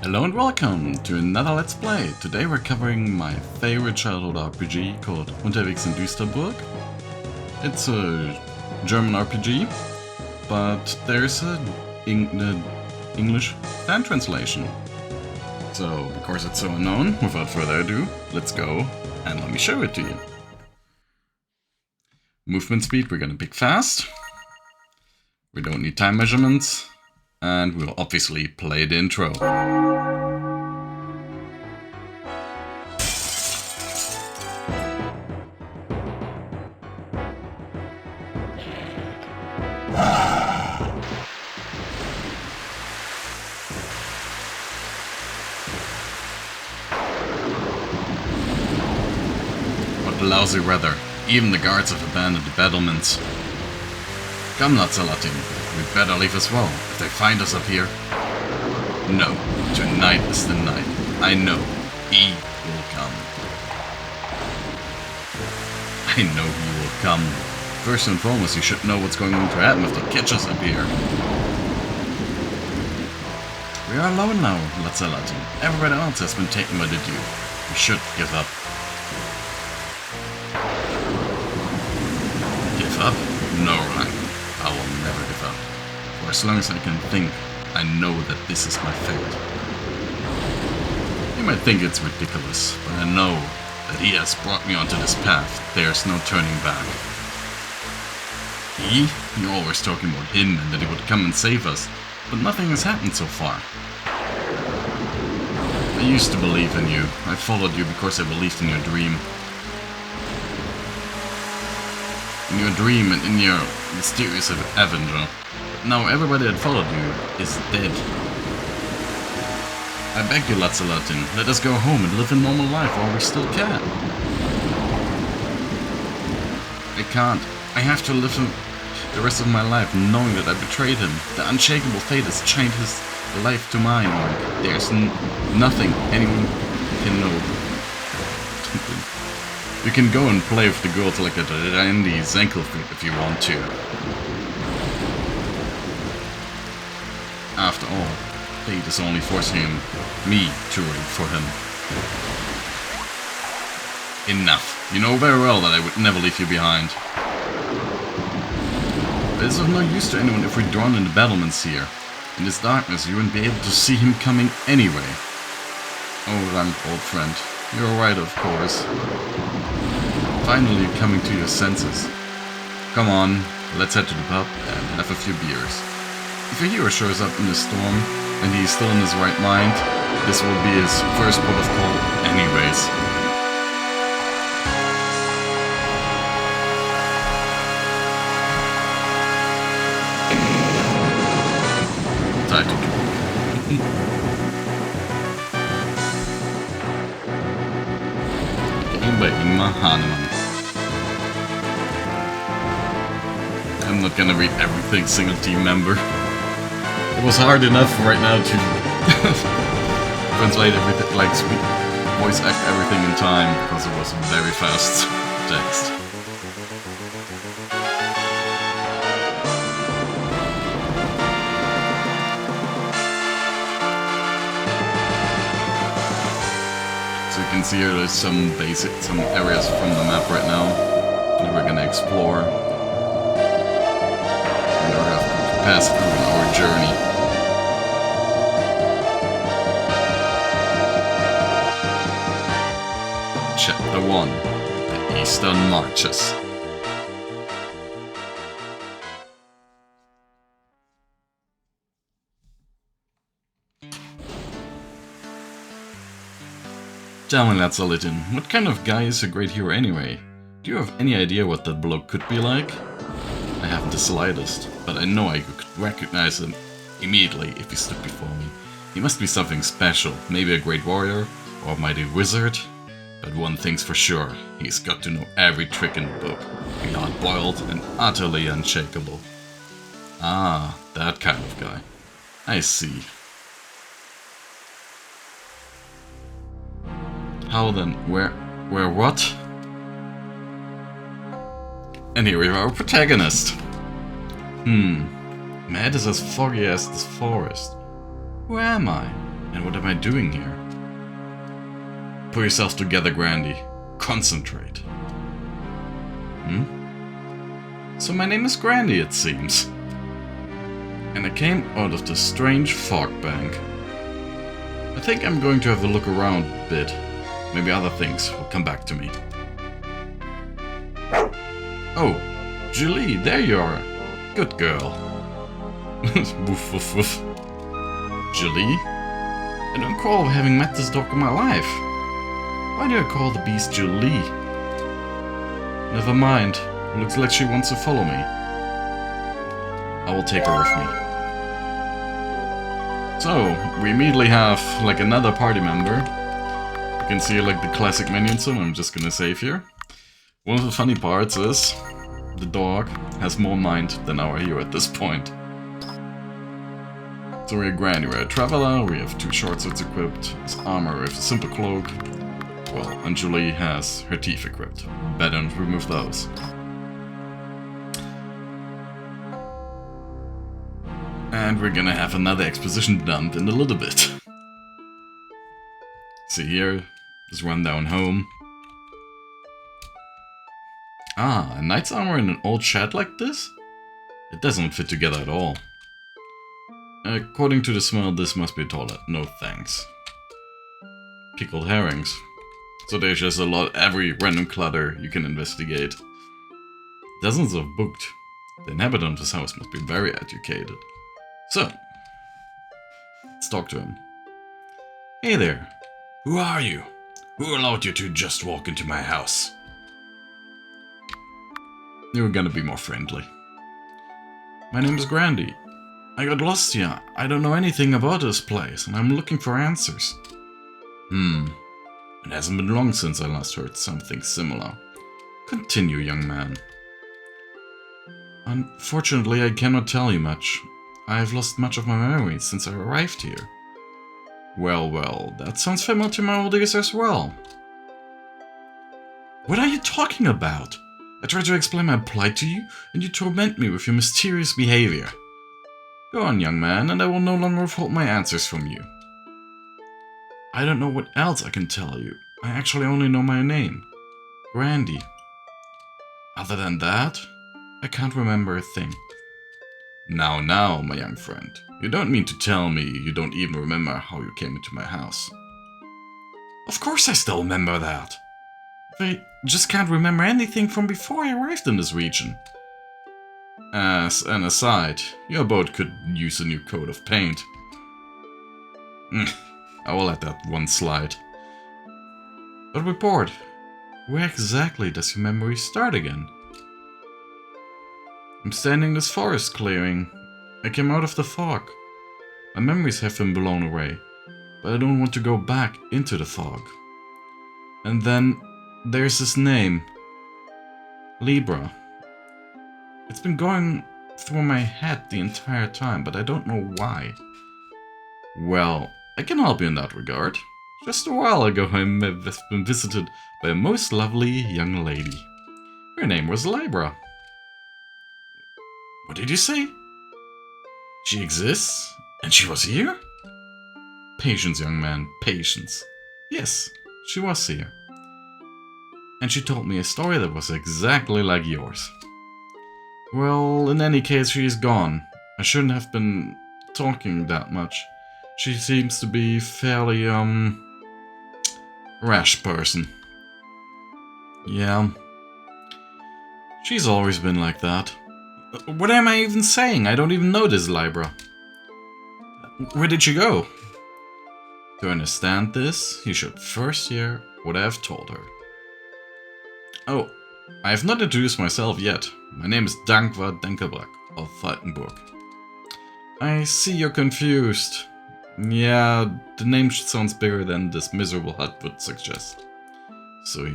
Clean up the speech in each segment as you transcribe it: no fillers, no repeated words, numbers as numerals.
Hello and welcome to another Let's Play. Today we're covering my favorite childhood RPG called Unterwegs in Düsterburg. It's a German RPG, but there's an English fan translation. So, because it's so unknown, without further ado, let's go and let me show it to you. Movement speed, we're gonna pick fast. We don't need time measurements. And we'll obviously play the intro. What lousy weather. Even the guards have abandoned the battlements. Come, Latin, we'd better leave as well, if they find us up here. No, tonight is the night. I know, he will come. I know he will come. First and foremost, you should know what's going to happen if they catch us up here. We are alone now, Latin. Everybody else has been taken by the Duke. We should give up. Give up? No, Rang. I will never give up. For as long as I can think, I know that this is my fate. You might think it's ridiculous, but I know that he has brought me onto this path. There's no turning back. He? You're always talking about him and that he would come and save us, but nothing has happened so far. I used to believe in you. I followed you because I believed in your dream. In your dream and in your mysterious avenger. But now everybody that followed you is dead. I beg you, Latin, let us go home and live a normal life while we still can. I can't. I have to live the rest of my life knowing that I betrayed him. The unshakable fate has chained his life to mine. There's nothing anyone can know. You can go and play with the girls like a Grandy if you want to. After all, fate is only forcing me to wait for him. Enough. You know very well that I would never leave you behind. But it's of no use to anyone if we're drawn in the battlements here. In this darkness, you wouldn't be able to see him coming anyway. Oh, Rang, old friend. You're right, of course. Finally you're coming to your senses. Come on, let's head to the pub and have a few beers. If a hero shows up in the storm and he's still in his right mind, this will be his first port of call anyways. Title. Game by Ingmar Hahnemann. I'm not gonna read everything single team member. It was hard enough right now to translate everything, like voice act everything in time, because it was very fast text. So you can see here there's some areas from the map right now that we're gonna explore. Pass through our journey. Chapter 1: The Eastern Marches. Tell me, Latin, what kind of guy is a great hero anyway? Do you have any idea what that bloke could be like? I haven't the slightest, but I know I could recognize him immediately if he stood before me. He must be something special, maybe a great warrior, or a mighty wizard. But one thing's for sure, he's got to know every trick in the book, be hard-boiled and utterly unshakable. Ah, that kind of guy. I see. How then, where what? And here we have our protagonist. My head is as foggy as this forest. Where am I? And what am I doing here? Pull yourself together, Grandy. Concentrate. So my name is Grandy, it seems. And I came out of this strange fog bank. I think I'm going to have a look around a bit. Maybe other things will come back to me. Oh, Julie, there you are. Good girl. Woof woof woof. Julie? I don't recall having met this dog in my life. Why do I call the beast Julie? Never mind. It looks like she wants to follow me. I will take her with me. So, we immediately have like another party member. You can see like the classic minion, so I'm just gonna save here. One of the funny parts is the dog has more mind than our hero at this point. So we're Grandy, we're a traveler, we have 2 short swords equipped, his armor with a simple cloak. Well, and Julie has her teeth equipped. Better not remove those. And we're gonna have another exposition dump in a little bit. See here, just run down home. Ah, a knight's armor in an old shed like this? It doesn't fit together at all. According to the smell, this must be a toilet. No thanks. Pickled herrings. So there's just a lot, every random clutter you can investigate. Dozens of books. The inhabitant of this house must be very educated. So, let's talk to him. Hey there. Who are you? Who allowed you to just walk into my house? You're gonna be more friendly. My name is Grandy. I got lost here. I don't know anything about this place, and I'm looking for answers. It hasn't been long since I last heard something similar. Continue, young man. Unfortunately, I cannot tell you much. I have lost much of my memories since I arrived here. Well, that sounds familiar to my old days as well. What are you talking about? I tried to explain my plight to you, and you torment me with your mysterious behavior. Go on, young man, and I will no longer withhold my answers from you. I don't know what else I can tell you. I actually only know my name. Grandy. Other than that, I can't remember a thing. Now, my young friend. You don't mean to tell me you don't even remember how you came into my house. Of course I still remember that. I just can't remember anything from before I arrived in this region. As an aside, your boat could use a new coat of paint. I will let that one slide. But report, where exactly does your memory start again? I'm standing in this forest clearing. I came out of the fog. My memories have been blown away, but I don't want to go back into the fog. And then there's his name. Libra. It's been going through my head the entire time, but I don't know why. Well, I can help you in that regard. Just a while ago I have been visited by a most lovely young lady. Her name was Libra. What did you say? She exists? And she was here? Patience, young man, patience. Yes, she was here. And she told me a story that was exactly like yours. Well, in any case, she is gone. I shouldn't have been talking that much. She seems to be fairly, rash person. Yeah. She's always been like that. What am I even saying? I don't even know this Libra. Where did she go? To understand this, you should first hear what I have told her. Oh, I have not introduced myself yet. My name is denkelbrack of Falkenburg. I see you're confused. Yeah, the name sounds bigger than this miserable hut would suggest. So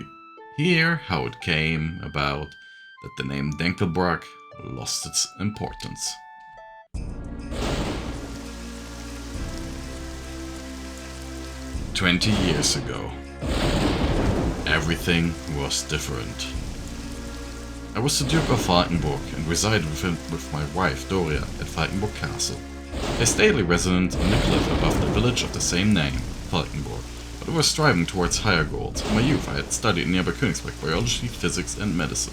hear how it came about that the name denkelbrack lost its importance. "20 years ago, everything was different. I was the Duke of Falkenburg and resided with my wife Doria at Falkenburg Castle, a stately residence on the cliff above the village of the same name, Falkenburg, but I was striving towards higher goals. In my youth I had studied nearby Königsberg biology, physics and medicine.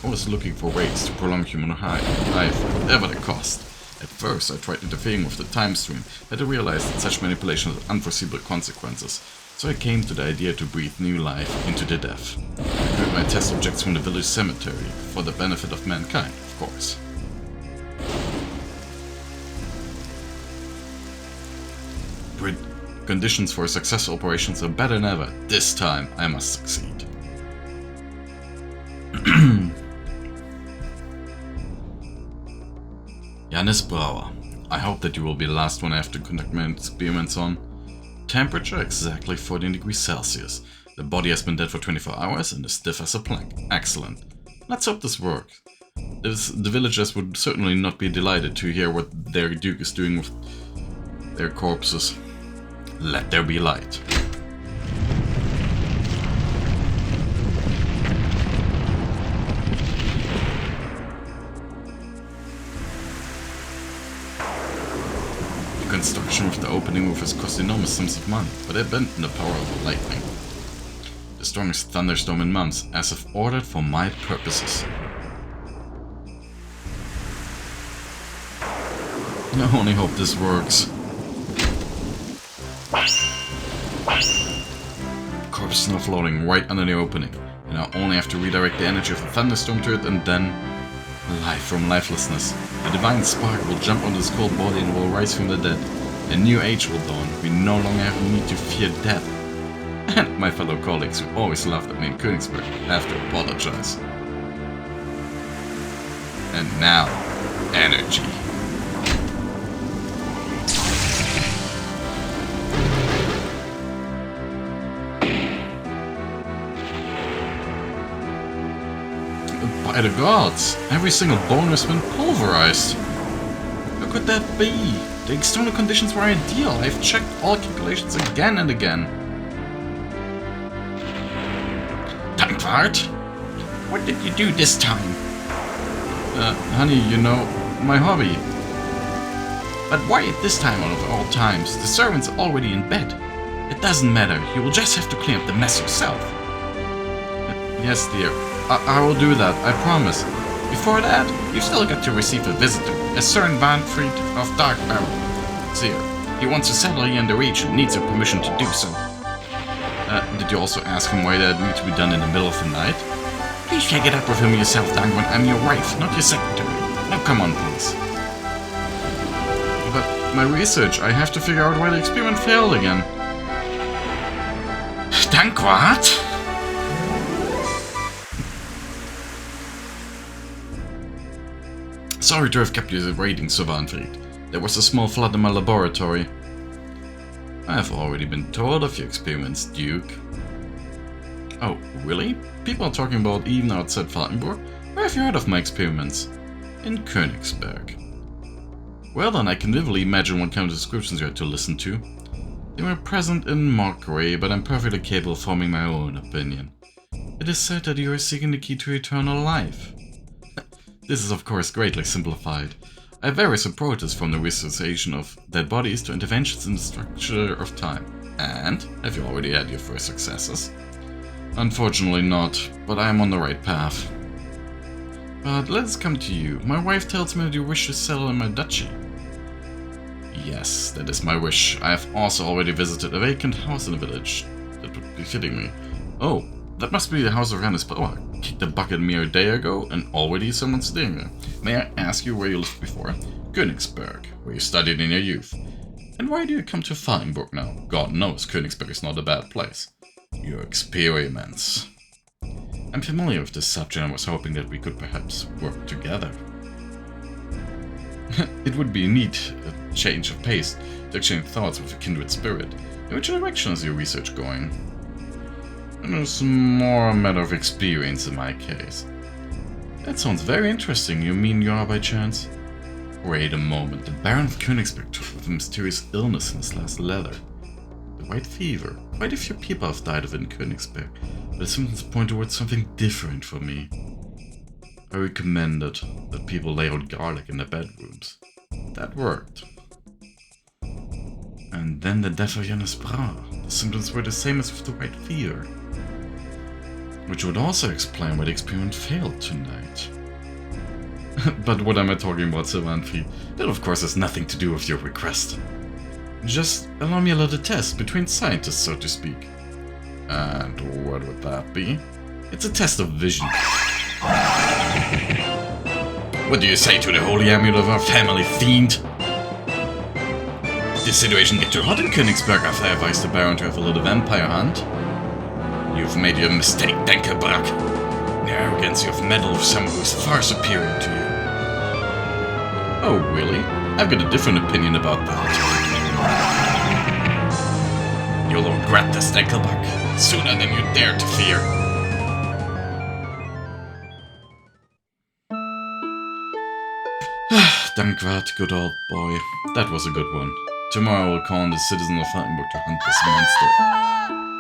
I was looking for ways to prolong human life, whatever the cost. At first I tried interfering with the time stream, but I realized that such manipulation had unforeseeable consequences, so I came to the idea to breathe new life into the death. I recruited my test subjects from the village cemetery, for the benefit of mankind, of course. Conditions for successful operations are better than ever. This time I must succeed. Janis Brauer. I hope that you will be the last one I have to conduct my experiments on. Temperature exactly 14 degrees Celsius. The body has been dead for 24 hours and is stiff as a plank. Excellent. Let's hope this works. The villagers would certainly not be delighted to hear what their duke is doing with their corpses. Let there be light. The construction of the opening roof has cost enormous sums of money, but I bent in the power of the lightning. The strongest thunderstorm in months, as if ordered for my purposes. I only hope this works. Corpse is now floating right under the opening, and I only have to redirect the energy of the thunderstorm to it, and then life from lifelessness. The divine spark will jump on this cold body and will rise from the dead. A new age will dawn. We no longer have need to fear death. And my fellow colleagues who always laughed at me in Königsberg have to apologize. And now, energy. By the gods, every single bone has been pulverized. How could that be? The external conditions were ideal. I've checked all calculations again and again. Dankwart? What did you do this time? Honey, you know, my hobby. But why at this time out of all times? The servant's already in bed. It doesn't matter. You will just have to clean up the mess yourself. Yes, dear. I will do that, I promise. Before that, you still got to receive a visitor, a certain Wahnfried of Dark Barrel. Seer, he wants to settle here in the region, needs your permission to do so. Did you also ask him why that needs to be done in the middle of the night? Please take it up with him yourself, Dangwon. I'm your wife, not your secretary. Now come on, please. But my research, I have to figure out why the experiment failed again. Dankwart? Sorry to have kept you waiting, Sir Wahnfried. There was a small flood in my laboratory. I have already been told of your experiments, Duke. Oh, really? People are talking about even outside Falkenburg? Where have you heard of my experiments? In Königsberg. Well then, I can vividly imagine what kind of descriptions you had to listen to. They were present in mockery, but I'm perfectly capable of forming my own opinion. It is said that you are seeking the key to eternal life. This is of course greatly simplified. I have various approaches from the resuscitation of dead bodies to interventions in the structure of time. And have you already had your first successes? Unfortunately not, but I am on the right path. But let's come to you. My wife tells me that you wish to settle in my duchy. Yes, that is my wish. I have also already visited a vacant house in the village. That would be fitting me. Oh, that must be the house of Janis Brauer. Kicked the bucket mere day ago, and already someone's staying there. May I ask you where you lived before? Königsberg, where you studied in your youth. And why do you come to Falkenburg now? God knows Königsberg is not a bad place. Your experiments. I'm familiar with this subject and was hoping that we could perhaps work together. It would be a neat change of pace to exchange thoughts with a kindred spirit. In which direction is your research going? It's more a matter of experience in my case. That sounds very interesting. You mean you are by chance? Wait a moment. The Baron of Königsberg took with a mysterious illness in his last letter. The white fever. Quite a few people have died of it in Königsberg, but the symptoms point towards something different for me. I recommended that people lay out garlic in their bedrooms. That worked. And then the death of Jonas Bra. The symptoms were the same as with the white fever. Which would also explain why the experiment failed tonight. But what am I talking about, Sir Wahnfried? That of course has nothing to do with your request. Just allow me a little test between scientists, so to speak. And what would that be? It's a test of vision. What do you say to the holy amulet of our family, fiend? Did the situation get too hot in Königsberg after I advised the Baron to have a little vampire hunt? You've made your mistake, denkelbrack. The arrogance you've meddled with someone who's far superior to you. Oh, really? I've got a different opinion about that. You'll regret this, denkelbrack, sooner than you dare to fear. Dankwart, good old boy. That was a good one. Tomorrow I will call on the citizen of Altenburg to hunt this monster.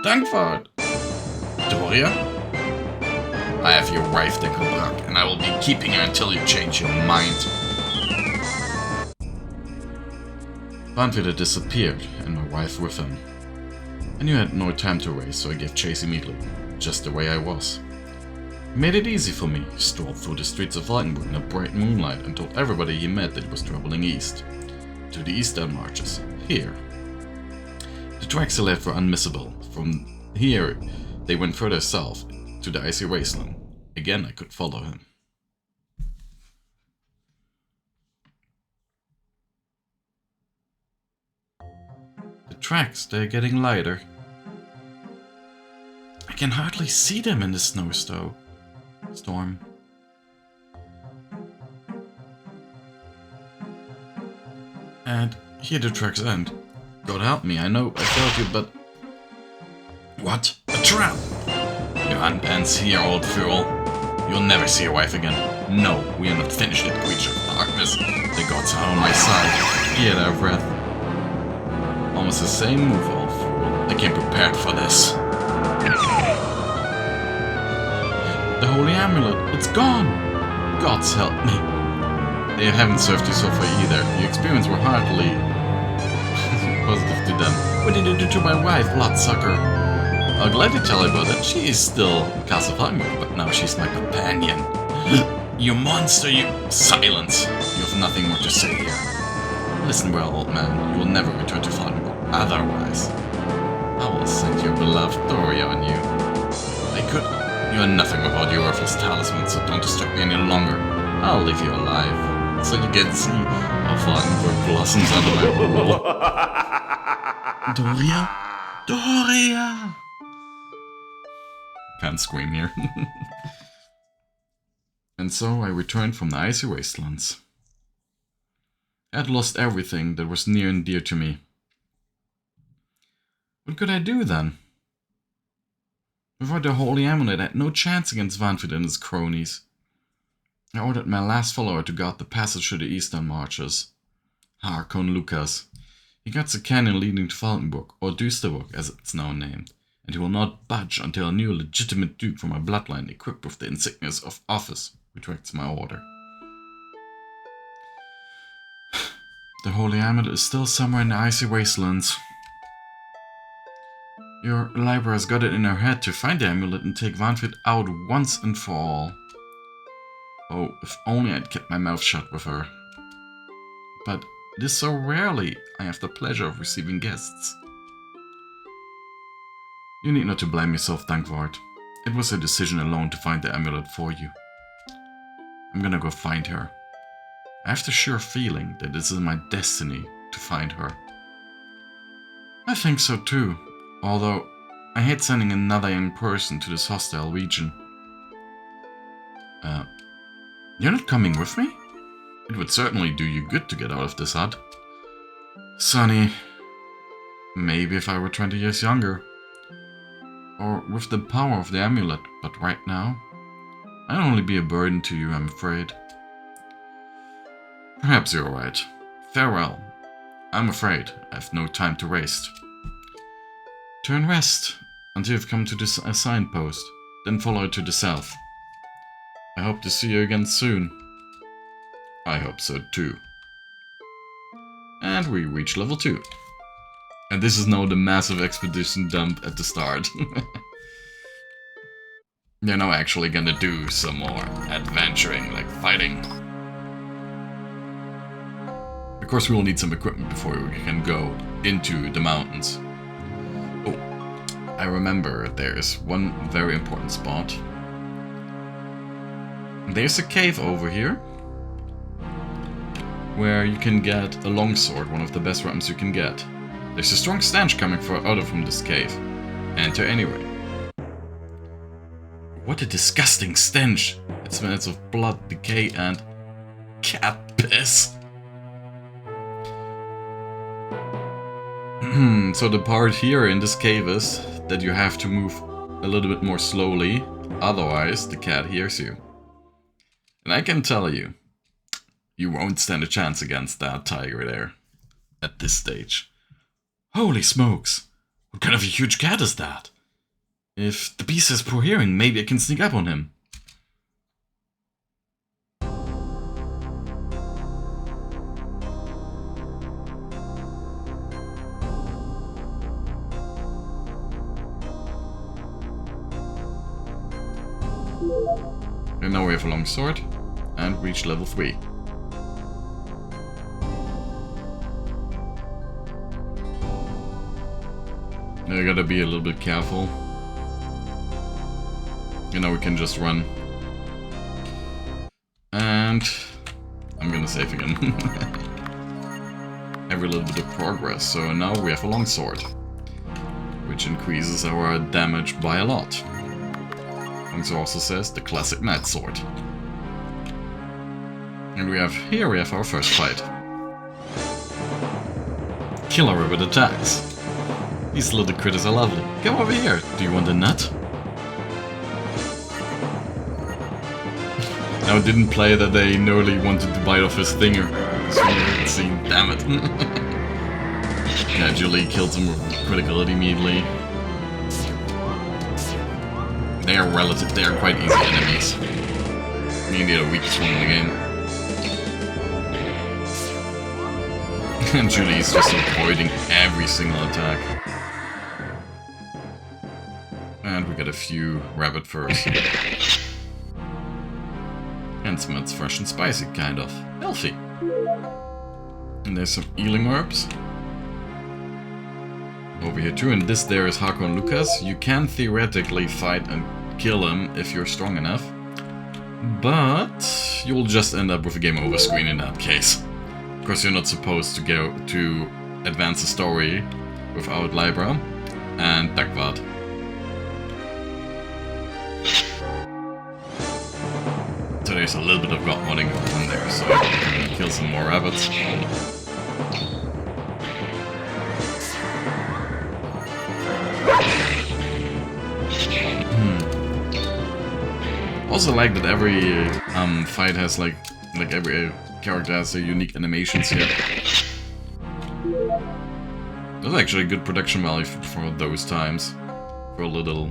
Dankwart! Doria? I have your wife, denkelbrack, and I will be keeping her until you change your mind. Wahnfried had disappeared, and my wife with him. I knew I had no time to waste, so I gave chase immediately, just the way I was. He made it easy for me. He strolled through the streets of Altenburg in the bright moonlight and told everybody he met that he was traveling east. To the eastern marches. Here. The tracks he left were unmissable. From here, they went further south, to the icy wasteland. Again, I could follow him. The tracks, they're getting lighter. I can hardly see them in the snowstorm. And here the tracks end. God help me, I know I failed you, but... What? A trap! Your hunt ends here, old fool. You'll never see your wife again. No, we are not finished yet, creature of darkness. The gods are on my side. Get our breath. Almost the same move, old fool. I came prepared for this. The holy amulet, it's gone! Gods help me. They haven't served you so far either. Your experience were hardly positive to them. What did you do to my wife, bloodsucker? I'll gladly tell you about it. She is still in Castle Rabenstein, but now she's my companion. You monster, you... Silence! You have nothing more to say here. Listen well, old man. You will never return to Rabenstein. Otherwise, I will send your beloved Doria on you. I could... You are nothing without your worthless talisman, so don't disturb me any longer. I'll leave you alive, so you can see how Rabenstein blossoms under my rule. Doria? Doria! Can't scream here. And so I returned from the icy wastelands. I had lost everything that was near and dear to me. What could I do then? Without the holy amulet, I had no chance against Wahnfried and his cronies. I ordered my last follower to guard the passage to the eastern marches. Harkon Lucas. He guards the canyon leading to Falkenburg, or Düsterburg as it's now named, and he will not budge until a new legitimate duke from my bloodline, equipped with the insignias of office, retracts my order. The holy amulet is still somewhere in the icy wastelands. Your library has got it in her head to find the amulet and take Wahnfried out once and for all. Oh, if only I'd kept my mouth shut with her. But it is so rarely I have the pleasure of receiving guests. You need not to blame yourself, Dankwart. It was a decision alone to find the amulet for you. I'm gonna go find her. I have the sure feeling that this is my destiny to find her. I think so too, although I hate sending another young person to this hostile region. You're not coming with me? It would certainly do you good to get out of this hut. Sonny, maybe if I were 20 years younger. Or with the power of the amulet, but right now, I'd only be a burden to you, I'm afraid. Perhaps you're right. Farewell. I'm afraid I have no time to waste. Turn west until you've come to this signpost, then follow it to the south. I hope to see you again soon. I hope so too. And we reach level 2. And this is now the massive expedition dump at the start. They're now actually gonna do some more adventuring, like fighting. Of course we will need some equipment before we can go into the mountains. Oh, I remember there's one very important spot. There's a cave over here where you can get a longsword, one of the best weapons you can get. There's a strong stench coming out from this cave. Enter anyway. What a disgusting stench! It smells of blood, decay, and cat piss. So the part here in this cave is that you have to move a little bit more slowly, otherwise the cat hears you. And I can tell you, you won't stand a chance against that tiger there, at this stage. Holy smokes! What kind of a huge cat is that? If the beast has poor hearing, maybe I can sneak up on him. And now we have a longsword and reach level 3. Now you gotta be a little bit careful. You know, we can just run. And I'm gonna save again. Every little bit of progress. So now we have a longsword, which increases our damage by a lot. Longsword also says the classic knight sword. And we have our first fight. Killer with attacks. These little critters are lovely. Come over here. Do you want a nut? Now it didn't play that they nearly wanted to bite off his finger. Scene, damn it. Yeah, Julie kills him with critical hit immediately. They are quite easy enemies. Maybe the weakest one in the game. And Julie is just avoiding every single attack. And we get a few rabbit furs. And smells fresh and spicy, kind of. Healthy. And there's some healing herbs. Over here too, and this there is Hakon Lucas. You can theoretically fight and kill him if you're strong enough. But you'll just end up with a game over screen in that case. Of course you're not supposed to go to advance the story without Libra and Dagvad. So there's a little bit of god modding going on there, so I'm gonna kill some more rabbits. Also like that every fight has like every character has their unique animations here. That's actually a good production value for those times. For a little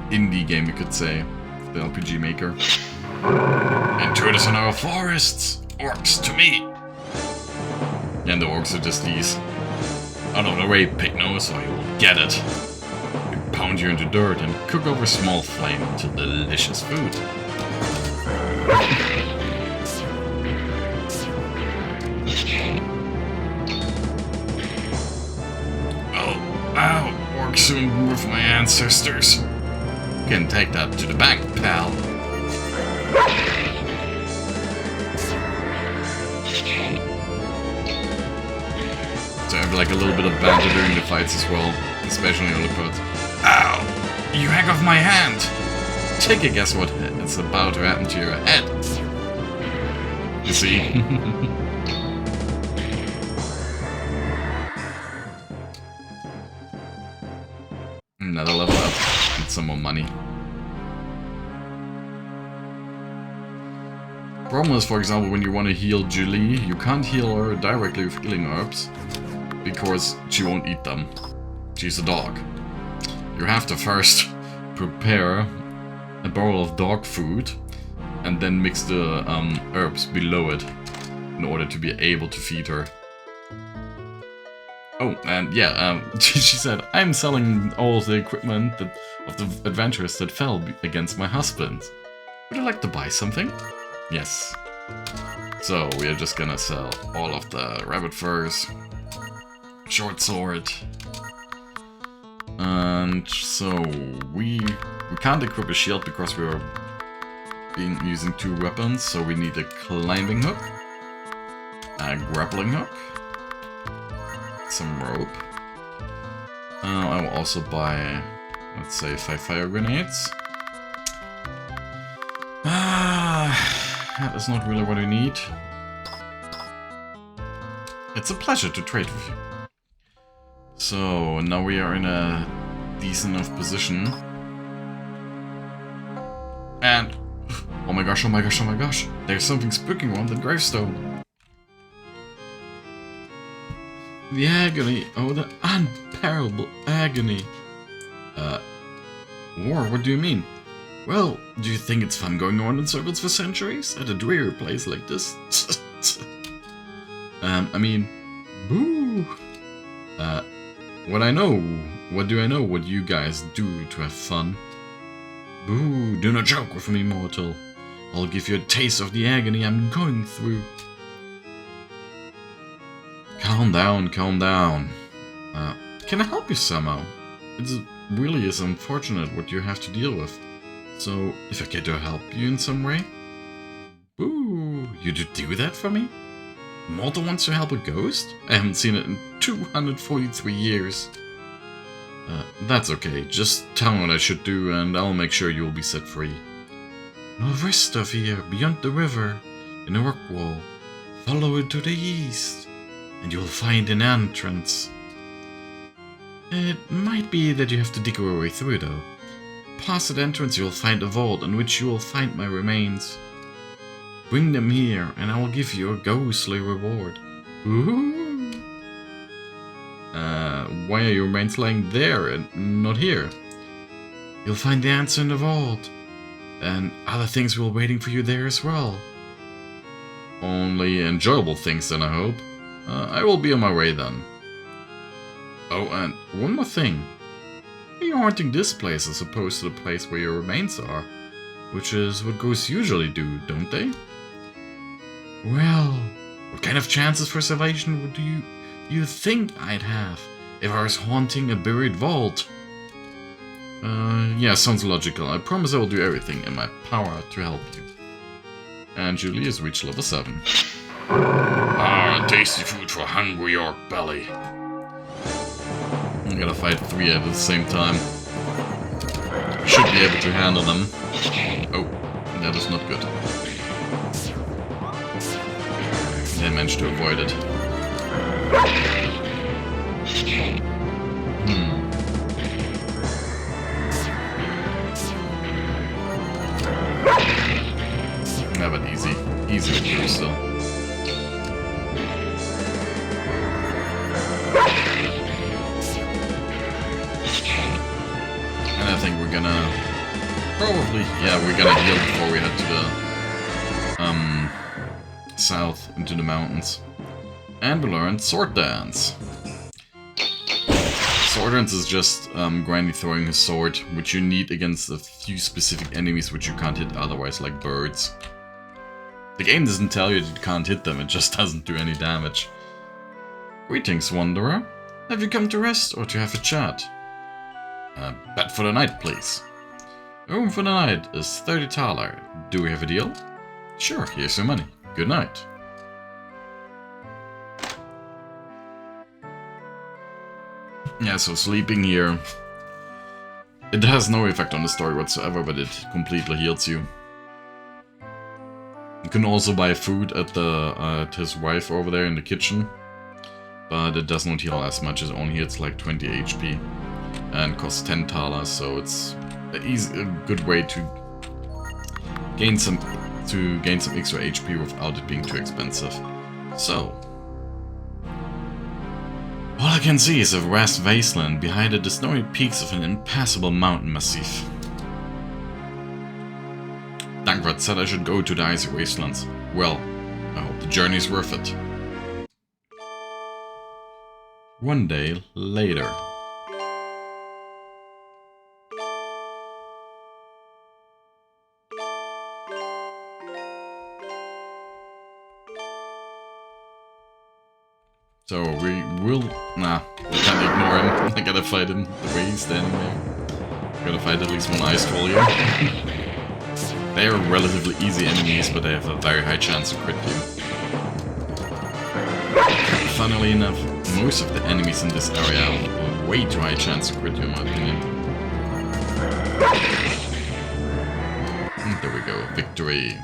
indie game, you could say, the Rpgmaker. Intruders in our forests! Orcs to me! And the orcs are just these. Out of the way, pig nose, or you will get it. We pound you into dirt and cook over small flame into delicious food. Oh, ow! Orcs soon with my ancestors. Can take that to the bank, pal. So I have like a little bit of banter during the fights as well, especially on the parts. Ow! You hack off my hand! Take a guess what it's about to happen to your head. You see? Another level up. Need some more money. Problem is, for example, when you want to heal Julie, you can't heal her directly with healing herbs, because she won't eat them. She's a dog. You have to first prepare a bowl of dog food, and then mix the herbs below it, in order to be able to feed her. Oh, and yeah, she said, I'm selling all the equipment of the adventurers that fell against my husband. Would you like to buy something? Yes. So, we are just gonna sell all of the rabbit furs, short sword, and so we can't equip a shield because we are using 2 weapons, so we need a climbing hook, a grappling hook, some rope. I will also buy, let's say, 5 fire grenades. That is not really what I need. It's a pleasure to trade with you. So, now we are in a decent enough position. And, oh my gosh, oh my gosh, oh my gosh, there's something spooking on the gravestone. The agony, oh the unparalleled agony. War, what do you mean? Well, do you think it's fun going on in circles for centuries at a dreary place like this? I mean, boo. What do I know what you guys do to have fun? Boo, do not joke with me, mortal. I'll give you a taste of the agony I'm going through. Calm down, calm down. Can I help you somehow? It really is unfortunate what you have to deal with. So, if I get to help you in some way? Boo, you'd do that for me? Mortal wants to help a ghost? I haven't seen it in 243 years. That's okay, just tell me what I should do and I'll make sure you'll be set free. Northwest of here, beyond the river, in a rock wall. Follow it to the east, and you'll find an entrance. It might be that you have to dig your way through though. Past that entrance you'll find a vault in which you will find my remains. Bring them here and I will give you a ghostly reward. Ooh. Why are your remains lying there and not here? You'll find the answer in the vault. And other things will be waiting for you there as well. Only enjoyable things then, I hope. I will be on my way then. Oh, and one more thing. You're haunting this place as opposed to the place where your remains are, which is what ghosts usually do, don't they? Well, what kind of chances for salvation would you think I'd have if I was haunting a buried vault? Yeah, sounds logical. I promise I will do everything in my power to help you. And Julie has reached level 7. Ah, tasty food for hungry York belly. I'm gonna fight 3 at the same time. Should be able to handle them. Oh, that is not good. They managed to avoid it. Yeah, but easy to do still. And I think we're gonna we're gonna heal before we head to the south into the mountains. And we learned sword dance. Sword dance is just Grandy throwing his sword, which you need against a few specific enemies which you can't hit otherwise, like birds. The game doesn't tell you that you can't hit them, it just doesn't do any damage. Greetings, wanderer. Have you come to rest or to have a chat? Bet for the night, please. Room for the night is 30 thaler. Do we have a deal? Sure, here's your money. Good night. Yeah, so sleeping here, it has no effect on the story whatsoever, but it completely heals you. You can also buy food at his wife over there in the kitchen, but it does not heal as much, it only hits like 20 HP and costs 10 thaler, so it's a good way to gain some extra HP without it being too expensive. So, all I can see is a vast wasteland, behind it the snowy peaks of an impassable mountain massif. Dankvad said I should go to the icy wastelands. Well, I hope the journey is worth it. One day later. So we will... Nah, we can't ignore him. I gotta fight him the way he's standing there. Gotta fight at least one ice troll here. They are relatively easy enemies, but they have a very high chance to crit you. Funnily enough, most of the enemies in this area have a way too high chance to crit you, in my opinion. And there we go, victory.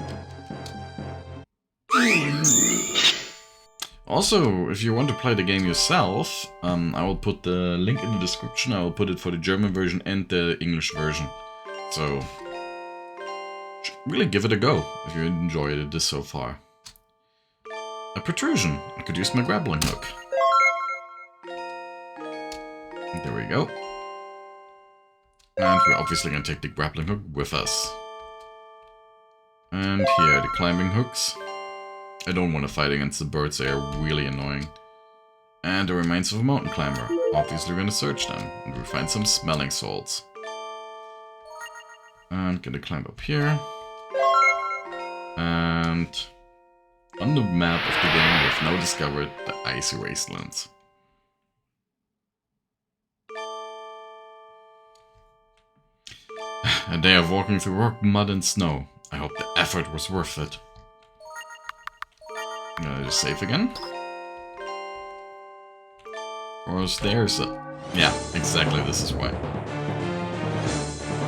Also, if you want to play the game yourself, I will put the link in the description. I will put it for the German version and the English version. So, really give it a go if you enjoyed this so far. A protrusion. I could use my grappling hook. And there we go. And we're obviously going to take the grappling hook with us. And here are the climbing hooks. I don't want to fight against the birds, they are really annoying. And the remains of a mountain climber. Obviously we're going to search them, and we find some smelling salts. And gonna climb up here. And on the map of the game we've now discovered the icy wastelands. A day of walking through rock, mud and snow. I hope the effort was worth it. I'm gonna just save again. Or is there's a... Yeah, exactly, this is why.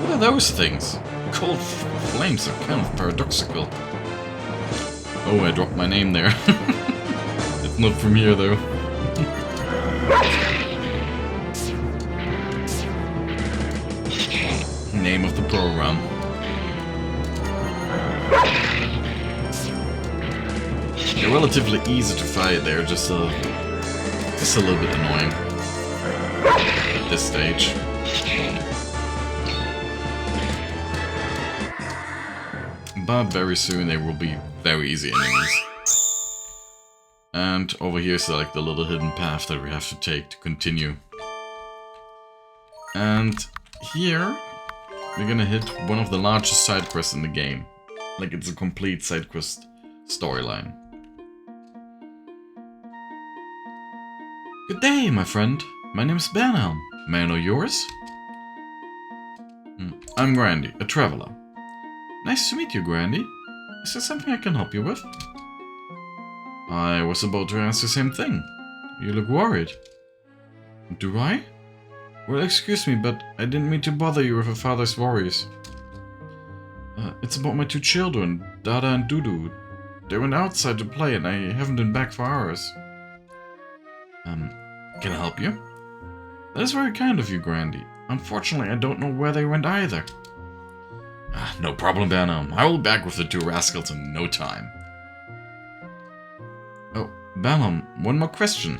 What are those things? Cold flames are kind of paradoxical. Oh, I dropped my name there. It's not from here, though. Name of the program. They're relatively easy to fight, they're just a little bit annoying at this stage. But very soon they will be very easy enemies. And over here is like the little hidden path that we have to take to continue. And here we're gonna hit one of the largest side quests in the game. Like it's a complete side quest storyline. Good day, my friend. My name is Bernhelm. May I know yours? I'm Grandy, a traveler. Nice to meet you, Grandy. Is there something I can help you with? I was about to ask the same thing. You look worried. Do I? Well, excuse me, but I didn't mean to bother you with a father's worries. It's about my two children, Dada and Dudu. They went outside to play and I haven't been back for hours. Can I help you? That is very kind of you, Grandy. Unfortunately, I don't know where they went either. No problem, Bernhelm. I will be back with the two rascals in no time. Oh, Bernhelm, one more question.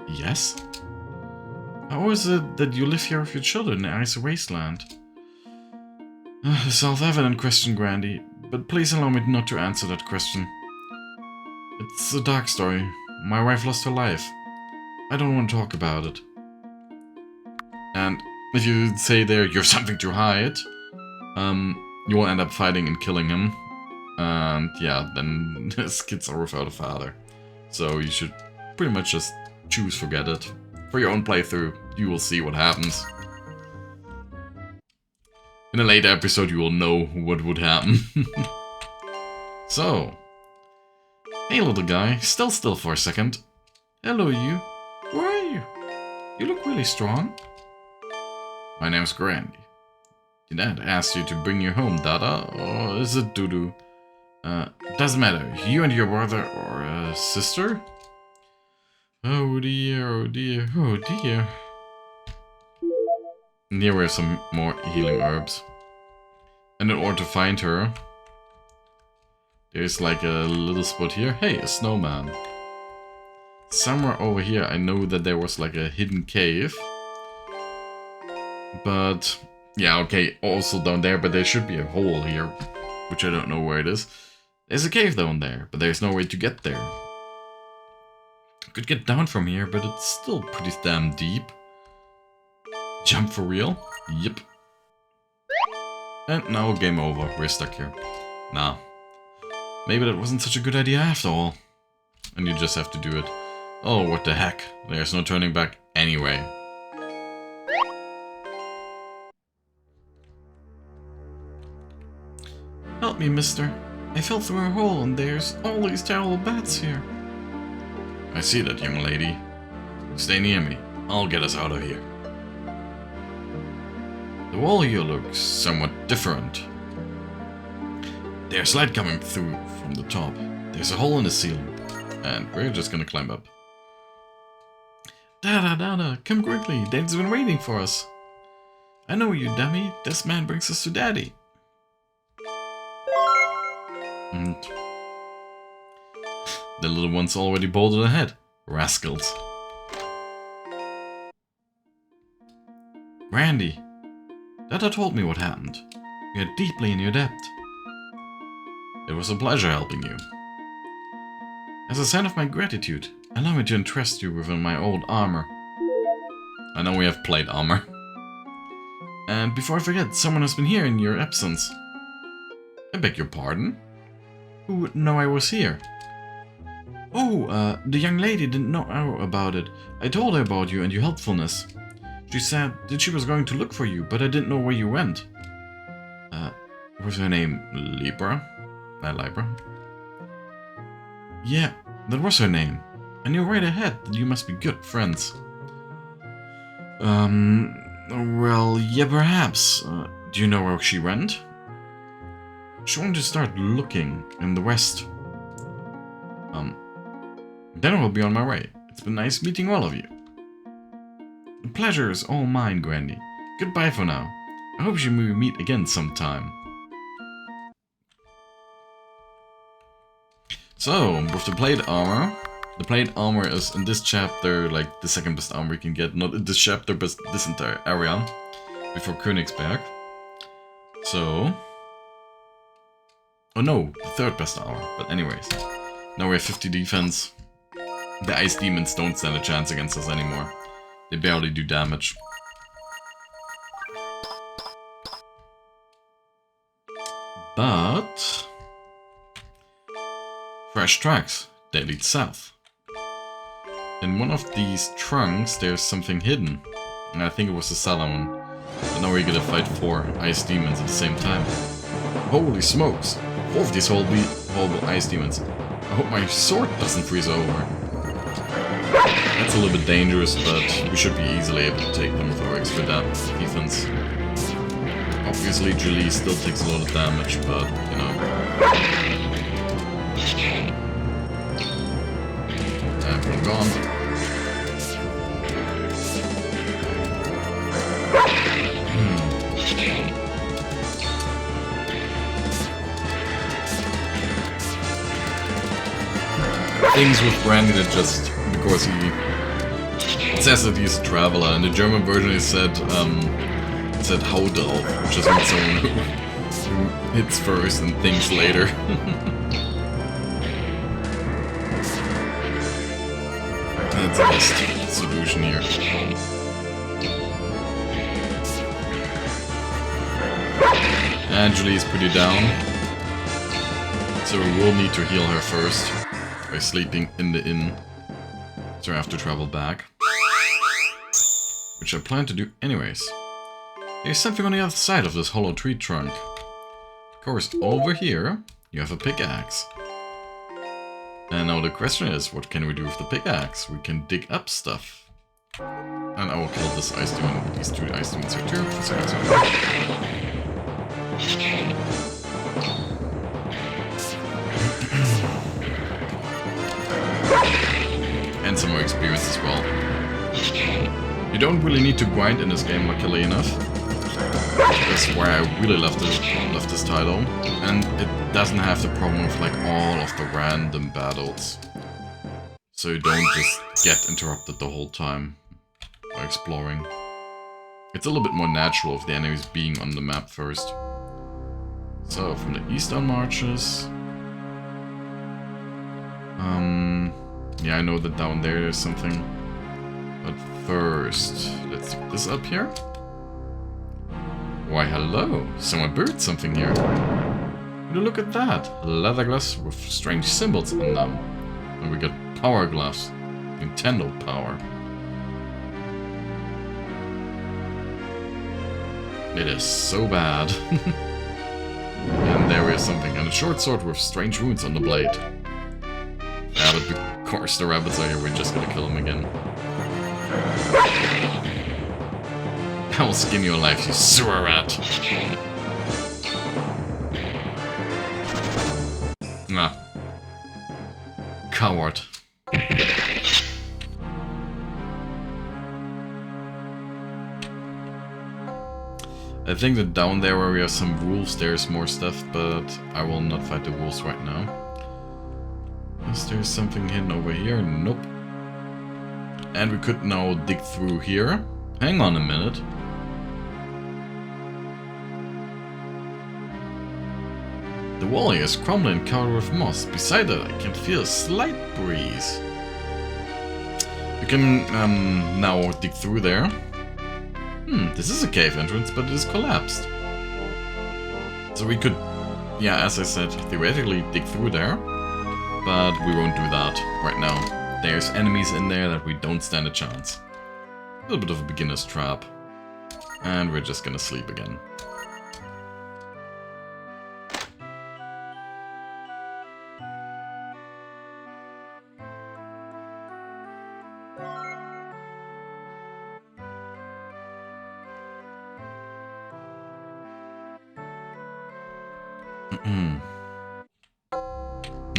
Yes? How is it that you live here with your children in the icy wasteland? A self-evident question, Grandy, but please allow me not to answer that question. It's a dark story. My wife lost her life. I don't want to talk about it. And if you say there you have something to hide, you will end up fighting and killing him. And yeah, then his kids are without a father. So you should pretty much just choose forget it. For your own playthrough, you will see what happens. In a later episode you will know what would happen. So, hey little guy, still for a second. Hello you, who are you? You look really strong. My name's Grandy. Did Dad ask you to bring you home, Dada, or is it Dudu? Doesn't matter, you and your brother or sister? Oh dear, oh dear, oh dear. And here we have some more healing herbs. And in order to find her, there's like a little spot here. Hey, a snowman. Somewhere over here I know that there was like a hidden cave. But, yeah, okay, also down there, but there should be a hole here, which I don't know where it is. There's a cave down there, but there's no way to get there. Could get down from here, but it's still pretty damn deep. Jump for real? Yep. And now game over. We're stuck here. Nah. Maybe that wasn't such a good idea after all. And you just have to do it. Oh, what the heck. There's no turning back anyway. Help me, mister. I fell through a hole and there's all these terrible bats here. I see that, young lady. Stay near me. I'll get us out of here. The wall here looks somewhat different. There's light coming through from the top. There's a hole in the ceiling. And we're just gonna climb up. Dada, come quickly. Daddy's been waiting for us. I know you, dummy. This man brings us to Daddy. And the little one's already bolted ahead. Rascals. Grandy. Dada told me what happened. You're deeply in your debt. It was a pleasure helping you. As a sign of my gratitude, allow me to entrust you within my old armor. I know we have plate armor. And before I forget, someone has been here in your absence. I beg your pardon? Who would know I was here? Oh, the young lady didn't know about it. I told her about you and your helpfulness. She said that she was going to look for you, but I didn't know where you went. Was her name Libra? Libra? Yeah, that was her name. I knew right ahead that you must be good friends. Well, yeah, perhaps. Do you know where she went? She wanted to start looking in the west. Then I'll be on my way. It's been nice meeting all of you. The pleasure is all mine, Grandy. Goodbye for now. I hope we meet again sometime. So, with the plate armor is in this chapter like the second best armor you can get. Not in this chapter, but this entire area before Königsberg. So, oh no, the third best armor. But anyways, now we have 50 defense. The ice demons don't stand a chance against us anymore. They barely do damage. But fresh tracks, they lead south. In one of these trunks there's something hidden. And I think it was the Salomon. And now we're gonna fight 4 ice demons at the same time. Holy smokes! 4 of these horrible ice demons. I hope my sword doesn't freeze over. That's a little bit dangerous, but we should be easily able to take them with our extra defense. Obviously, Julie still takes a lot of damage, but, you know. And we're gone. Things with Grandy that just, because he says that he's a traveler. In the German version it said Haudel, which just means someone who hits first and thinks later. That's the best solution here. Angeli is pretty down, so we will need to heal her first by sleeping in the inn. So I have to travel back, which I plan to do anyways. There's something on the other side of this hollow tree trunk. Of course, over here you have a pickaxe. And now the question is, what can we do with the pickaxe? We can dig up stuff. And I will kill this ice demon, these 2 ice demons here too. And some more experience as well. You don't really need to grind in this game, luckily enough. That's why I really love this title. And it doesn't have the problem of like all of the random battles. So you don't just get interrupted the whole time by exploring. It's a little bit more natural of the enemies being on the map first. So, from the eastern marches... Yeah, I know that down there is something. But first, let's pick this up here. Why, hello! Someone buried something here. Would you look at that? Leather gloves with strange symbols on them. And we got power gloves. Nintendo power. It is so bad. And there is something. And a short sword with strange runes on the blade. Yeah, but of course the rabbits are here. We're just gonna kill them again. I will skin you alive, you sewer rat. Nah. Coward. I think that down there where we have some wolves, there's more stuff, but I will not fight the wolves right now. Is there something hidden over here? Nope. And we could now dig through here. Hang on a minute. The wall here is crumbling and covered with moss. Beside it, I can feel a slight breeze. We can now dig through there. This is a cave entrance, but it is collapsed. So we could, yeah, as I said, theoretically dig through there. But we won't do that right now. There's enemies in there that we don't stand a chance. A little bit of a beginner's trap. And we're just gonna sleep again.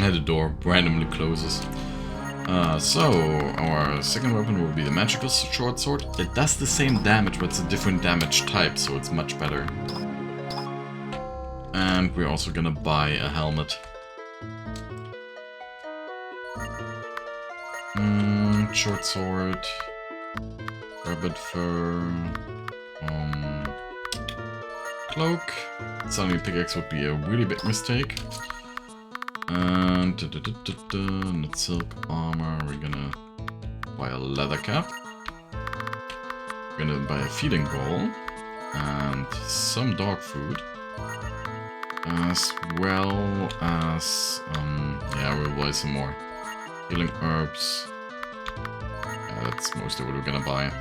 The door randomly closes. So, our second weapon will be the magical short sword. It does the same damage, but it's a different damage type, so it's much better. And we're also gonna buy a helmet. Short sword, rabbit fur, cloak. Suddenly pickaxe would be a really big mistake. And not silk armor. We're gonna buy a leather cap. We're gonna buy a feeding bowl and some dog food, as well as yeah, we'll buy some more healing herbs. Yeah, that's mostly what we're gonna buy.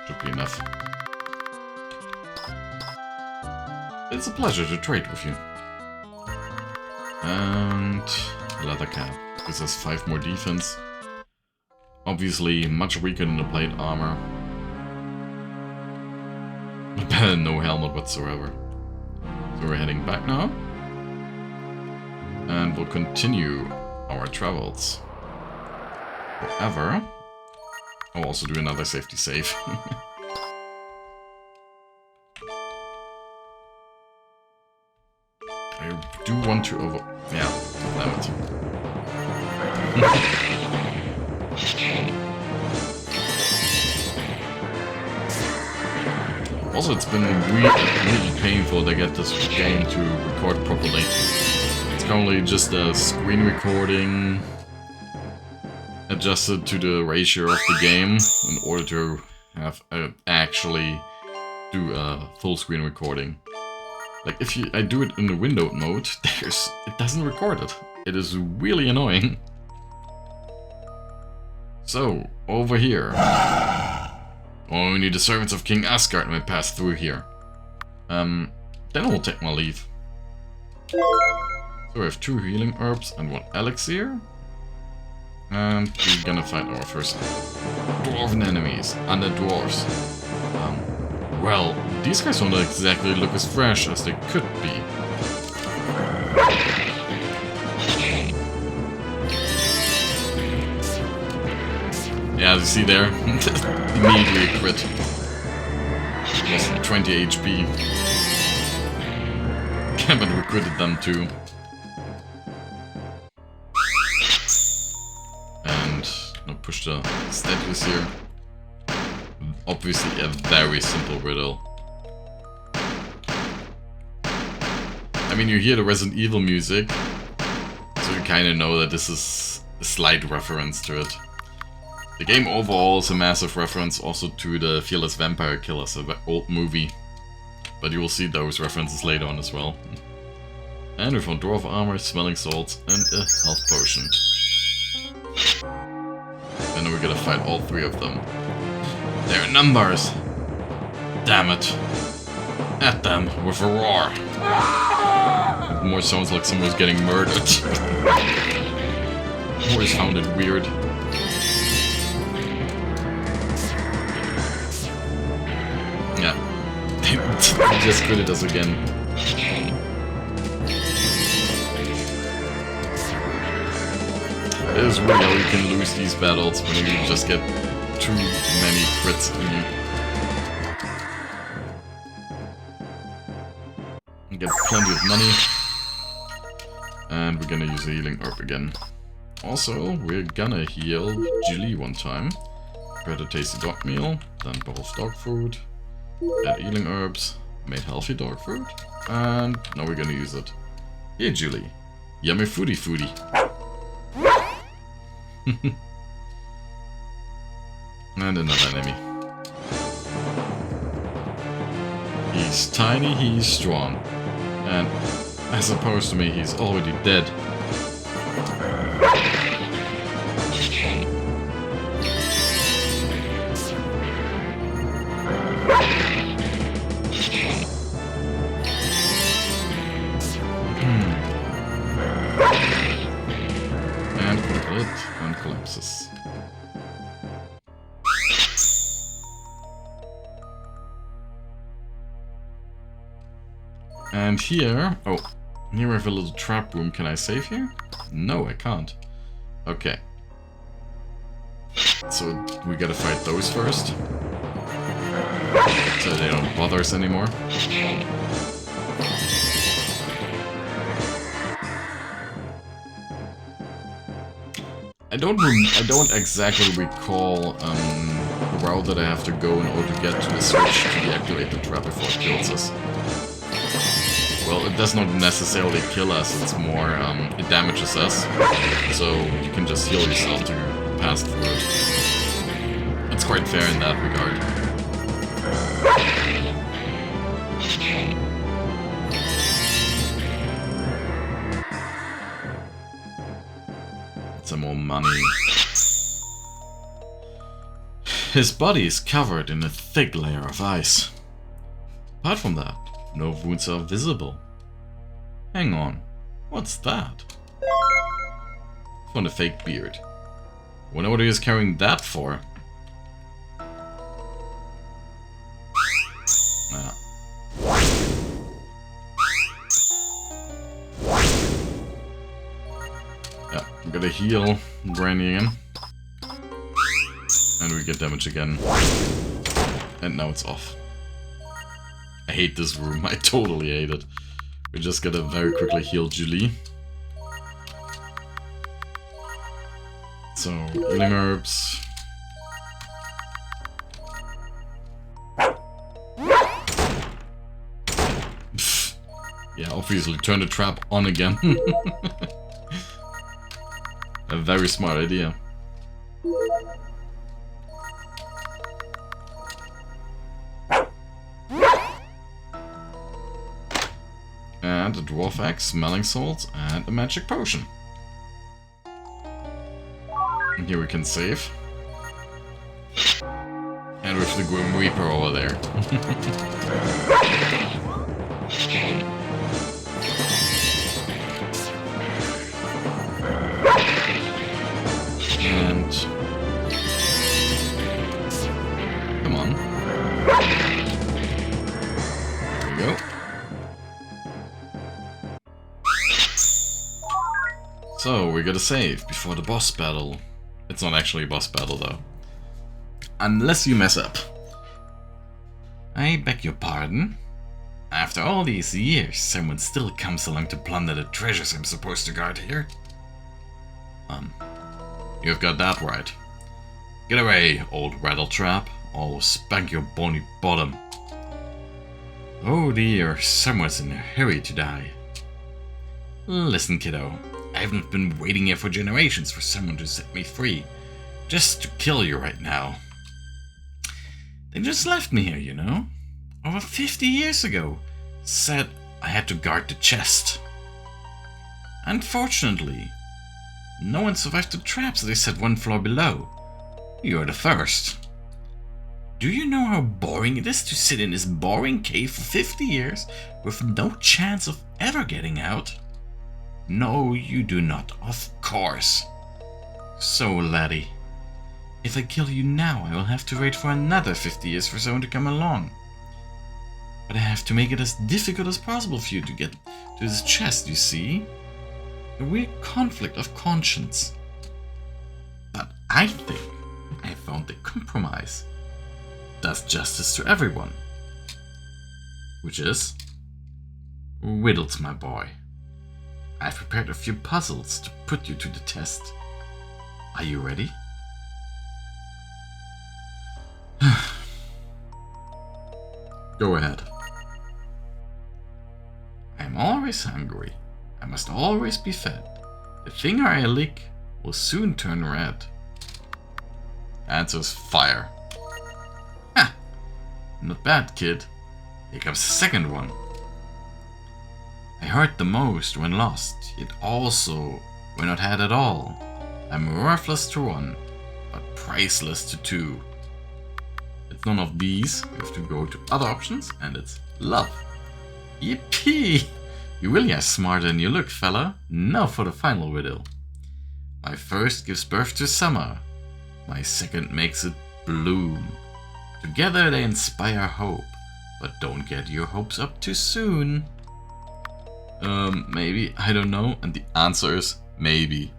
Should be enough. It's a pleasure to trade with you. And leather cap. This has 5 more defense. Obviously much weaker than the plate armor. But no helmet whatsoever. So we're heading back now. And we'll continue our travels. However, I'll also do another safety save. I do want to yeah, damn it. Also, it's been really painful to get this game to record properly. It's currently just a screen recording adjusted to the ratio of the game in order to have actually do a full screen recording. Like, if I do it in the windowed mode, it doesn't record it. It is really annoying. So, over here. Only the servants of King Asgard may pass through here. Then I'll take my leave. So we have 2 healing herbs and 1 elixir. And we're gonna fight our first dwarven enemies, undead dwarves. Well, these guys don't exactly look as fresh as they could be. Yeah, as you see there, immediately a crit. Lost 20 HP. But we critted them too. And I'll push the statues here. Obviously a very simple riddle. I mean, you hear the Resident Evil music, so you kinda know that this is slight reference to it. The game overall is a massive reference also to the Fearless Vampire Killers, an old movie. But you will see those references later on as well. And we found dwarf armor, smelling salts, and a health potion. And then we're gonna fight all three of them. They're numbers! Damn it! At them with a roar! It more sounds like someone was getting murdered. Always found it weird. Yeah. They just critted us again. It is weird how you can lose these battles when you just get too many crits in you. You get plenty of money. And we're gonna use a healing herb again. Also, we're gonna heal Julie one time. Prepare a tasty dog meal, then bowl of dog food. Add healing herbs, made healthy dog food, and now we're gonna use it. Here, Julie. Yummy foodie foodie. And another enemy. He's tiny, he's strong. And as opposed to me, he's already dead. And collapses. And here, oh, here we have a little trap room. Can I save here? No, I can't. Okay. So we gotta fight those first. So they don't bother us anymore. I don't exactly recall the route that I have to go in order to get to the switch to deactivate the trap before it kills us. Well, it does not necessarily kill us, it's more, it damages us. So you can just heal yourself to pass through it. It's quite fair in that regard. Some more money. His body is covered in a thick layer of ice. Apart from that, no wounds are visible. Hang on, what's that? Found a fake beard. Wonder what he is carrying that for. Ah. Yeah, I'm gonna heal Grandy again. And we get damage again. And now it's off. I hate this room, I totally hate it. We just gotta very quickly heal Julie. So, healing herbs. Pfft. Yeah, obviously turn the trap on again. A very smart idea. And a dwarf axe, smelling salts, and a magic potion. And here we can save. And with the Grim Reaper over there. And... come on. There we go. So, we gotta save before the boss battle. It's not actually a boss battle though. Unless you mess up. I beg your pardon? After all these years, someone still comes along to plunder the treasures I'm supposed to guard here? You've got that right. Get away, old rattletrap, or I'll spank your bony bottom. Oh dear, someone's in a hurry to die. Listen, kiddo. I haven't been waiting here for generations for someone to set me free. Just to kill you right now. They just left me here, you know? Over 50 years ago. Said I had to guard the chest. Unfortunately, no one survived the traps they set one floor below. You're the first. Do you know how boring it is to sit in this boring cave for 50 years with no chance of ever getting out? No, you do not, of course. So, laddie, if I kill you now, I will have to wait for another 50 years for someone to come along. But I have to make it as difficult as possible for you to get to this chest, you see? A weird conflict of conscience. But I think I found the compromise. Does justice to everyone. Which is... riddles, my boy. I've prepared a few puzzles to put you to the test. Are you ready? Go ahead. I'm always hungry. I must always be fed. The finger I lick will soon turn red. Answer is fire. Ha! Not bad, kid. Here comes the second one. I hurt the most when lost, yet also when not had at all. I'm worthless to one, but priceless to two. It's none of these. We have to go to other options, and it's love. Yippee! You really are smarter than you look, fella. Now for the final riddle. My first gives birth to summer. My second makes it bloom. Together they inspire hope. But don't get your hopes up too soon. Maybe. I don't know. And the answer is maybe.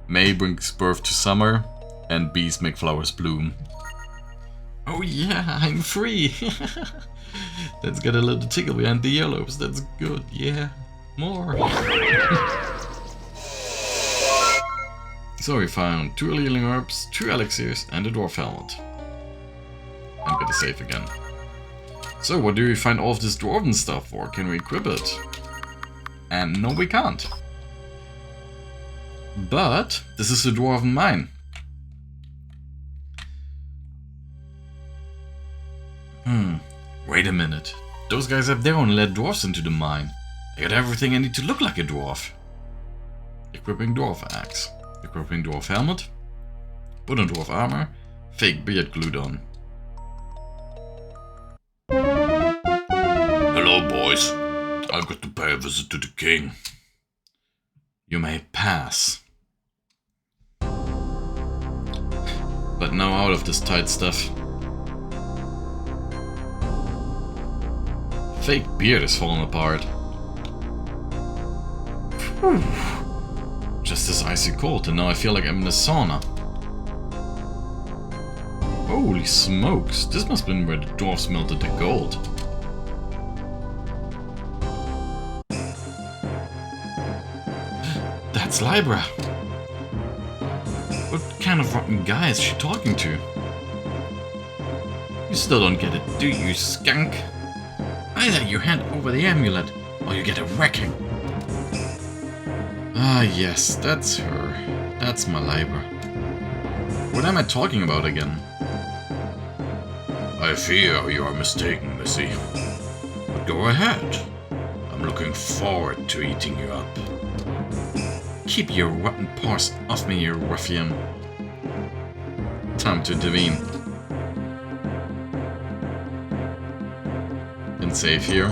May brings birth to summer, and bees make flowers bloom. Oh yeah, I'm free! Let's get a little tickle behind the yellows. That's good, yeah. More. So we found 2 healing herbs, 2 elixirs, and a dwarf helmet. I'm gonna save again. So what do we find all of this dwarven stuff for? Can we equip it? And no, we can't. But this is a dwarven mine. Wait a minute. Those guys up there only let dwarfs into the mine. I got everything I need to look like a dwarf. Equipping dwarf axe. Equipping dwarf helmet. Put on dwarf armor. Fake beard glued on. Hello, boys. I've got to pay a visit to the king. You may pass. But now out of this tight stuff. Fake beard is falling apart. Whew. Just as icy cold, and now I feel like I'm in a sauna. Holy smokes, this must have been where the dwarves melted the gold. That's Libra. What kind of rotten guy is she talking to? You still don't get it, do you, skunk? Either you hand over the amulet, or you get a wrecking. Ah yes, that's her. That's my Libra. What am I talking about again? I fear you are mistaken, Missy. But go ahead. I'm looking forward to eating you up. Keep your rotten paws off me, you ruffian. Time to intervene. Can save here.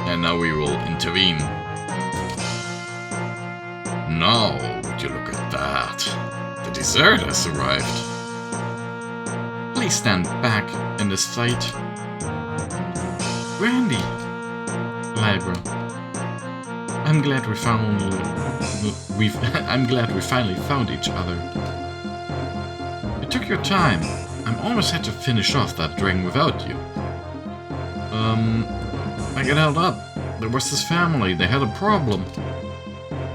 And now we will intervene. Now, would you look at that? The dessert has arrived. Please stand back in this fight. Grandy! Libra. I'm glad we finally found each other. It took your time. I almost had to finish off that dragon without you. I got held up. There was this family, they had a problem.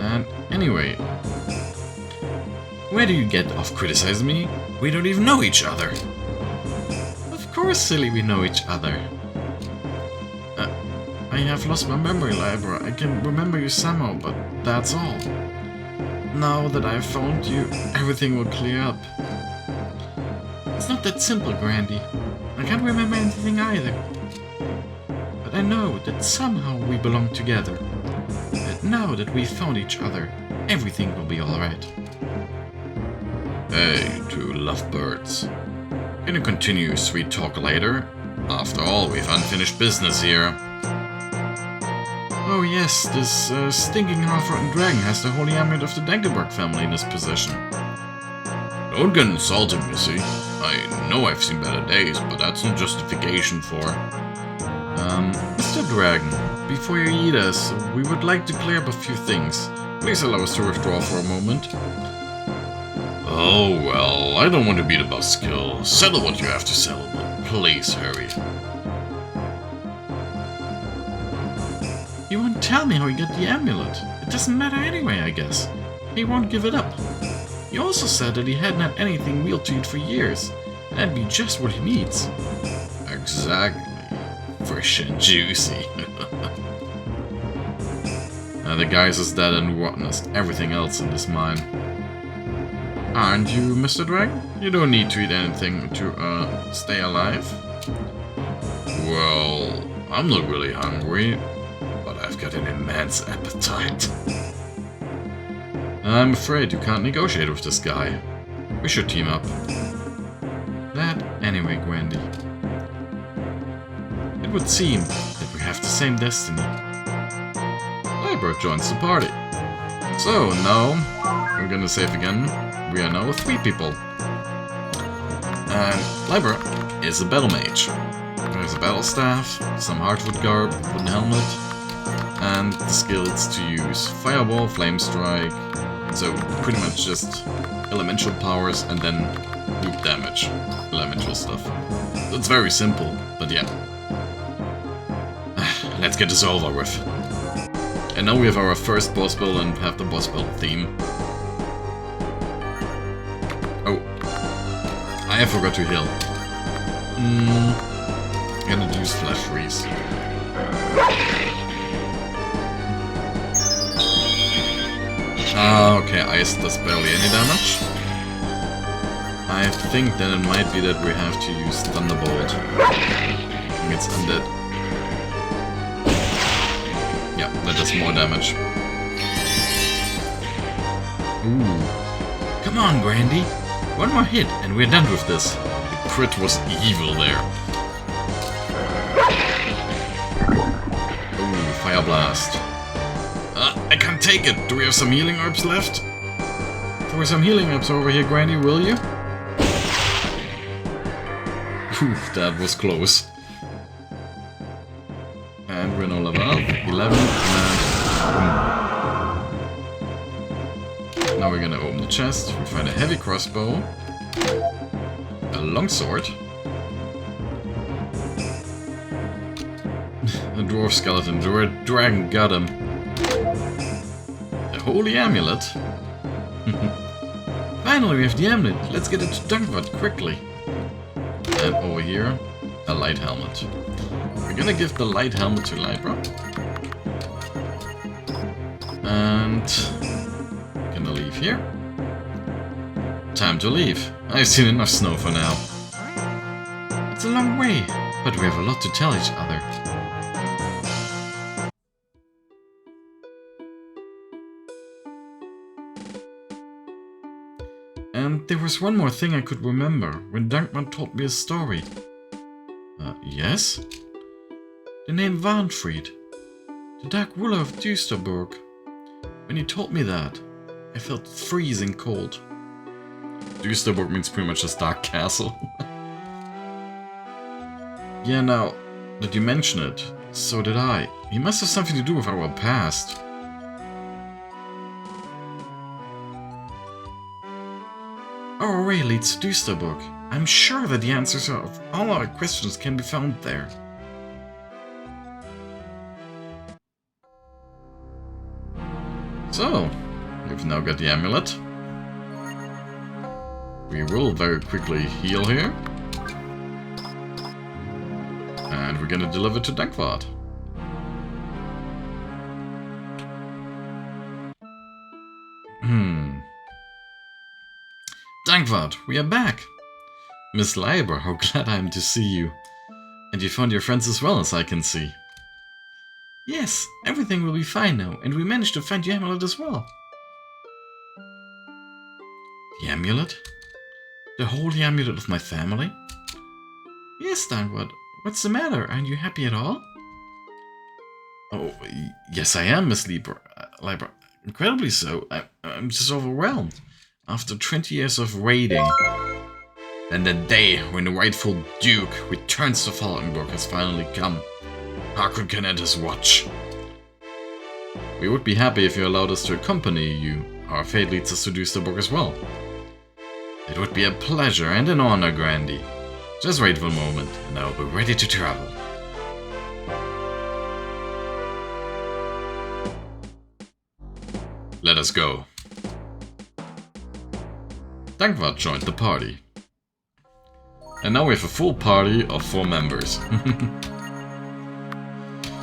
And anyway, where do you get off criticizing me? We don't even know each other. Of course, silly, we know each other. I have lost my memory, Libra. I can remember you somehow, but that's all. Now that I've found you, everything will clear up. It's not that simple, Grandy. I can't remember anything either. But I know that somehow we belong together. That now that we've found each other, everything will be alright. Hey, two lovebirds. Can you continue sweet talk later? After all, we've unfinished business here. Oh yes, this stinking half-rotten dragon has the holy amulet of the denkelbrack family in his possession. Don't get insulting, you see. I know I've seen better days, but that's no justification for... Mr. Dragon, before you eat us, we would like to clear up a few things. Please allow us to withdraw for a moment. Oh, well, I don't want to be the buzzkill. Settle what you have to settle, but please hurry. You won't tell me how he got the amulet. It doesn't matter anyway, I guess. He won't give it up. He also said that he hadn't had anything real to eat for years. And that'd be just what he needs. Exactly. Fresh and juicy. The guy's as dead and rotten as everything else in this mine. Aren't you, Mr. Dragon? You don't need to eat anything to, stay alive. Well, I'm not really hungry, but I've got an immense appetite. I'm afraid you can't negotiate with this guy. We should team up. That anyway, Grandy. It would seem that we have the same destiny. Libra joins the party. So, now, we're gonna save again. We are now 3 people. And Libra is a battle mage. There's a battle staff, some hardwood garb, wooden helmet, and the skills to use Fireball, Flame Strike, so pretty much just elemental powers and then group damage, elemental stuff. It's very simple, but yeah. Let's get this over with. And now we have our first boss battle and have the boss battle theme. Oh. I forgot to heal. Gonna use Flash Freeze. Okay, ice does barely any damage. I think then it might be that we have to use Thunderbolt. I think it's undead. Yeah, that does more damage. Ooh. Come on, Grandy. One more hit and we're done with this. The crit was evil there. Ooh, Fire Blast. I can't take it. Do we have some healing herbs left? Throw some healing herbs over here, Grandy, will you? Whew, that was close. And we're now level up. 11, and now we're gonna open the chest. We find a heavy crossbow, a longsword, a dwarf skeleton. Dragon got him. A holy amulet. Finally, we have the amulet. Let's get it to Dunkvat quickly. And over here, a light helmet. We're gonna give the light helmet to Libra. And gonna leave here. Time to leave. I've seen enough snow for now. It's a long way, but we have a lot to tell each other. And there was one more thing I could remember when Dunkman told me a story. Yes? The name Wahnfried, the dark ruler of Düsterburg. When he told me that, I felt freezing cold. Düsterburg means pretty much just dark castle. Yeah, now that you mention it, so did I. He must have something to do with our past. Our way leads to Düsterburg. I'm sure that the answers of all our questions can be found there. So, we've now got the amulet. We will very quickly heal here. And we're gonna deliver to Dunkvat. Dankwart, we are back! Miss Leiber, how glad I am to see you. And you found your friends as well, as I can see. Yes, everything will be fine now, and we managed to find your amulet as well. The amulet? The holy amulet of my family? Yes, Dankwart. What's the matter? Aren't you happy at all? Oh, yes I am, Miss Leiber. Incredibly so. I'm just overwhelmed. After 20 years of raiding, and the day when the rightful Duke returns to Falkenburg has finally come. Harkon can end his watch. We would be happy if you allowed us to accompany you. Our fate leads us to Düsterburg as well. It would be a pleasure and an honor, Grandy. Just wait for a moment, and I'll be ready to travel. Let us go. Dankwart joined the party. And now we have a full party of 4 members.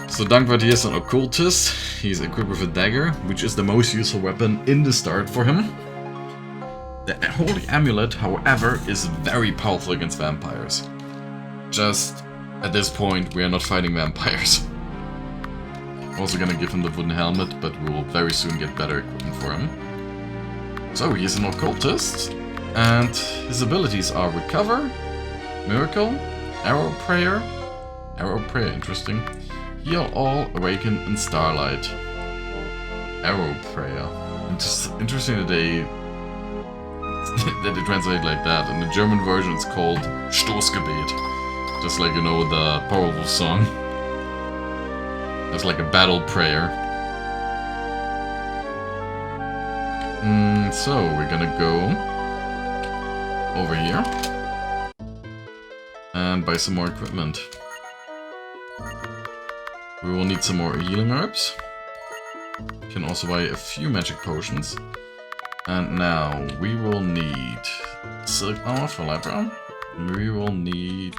So Dankwart here is an occultist. He's equipped with a dagger, which is the most useful weapon in the start for him. The holy amulet, however, is very powerful against vampires. Just at this point, we are not fighting vampires. Also gonna give him the wooden helmet, but we will very soon get better equipment for him. So he's an occultist, and his abilities are Recover, Miracle, Arrow Prayer, interesting, Heal All, Awaken, and Starlight. Arrow Prayer. Interesting that they translate like that. In the German version it's called Stoßgebet. Just like, you know, the Powerful song. It's like a battle prayer. So we're gonna go over here and buy some more equipment. We will need some more healing herbs. Can also buy a few magic potions. And now we will need silk armor for Libra. We will need...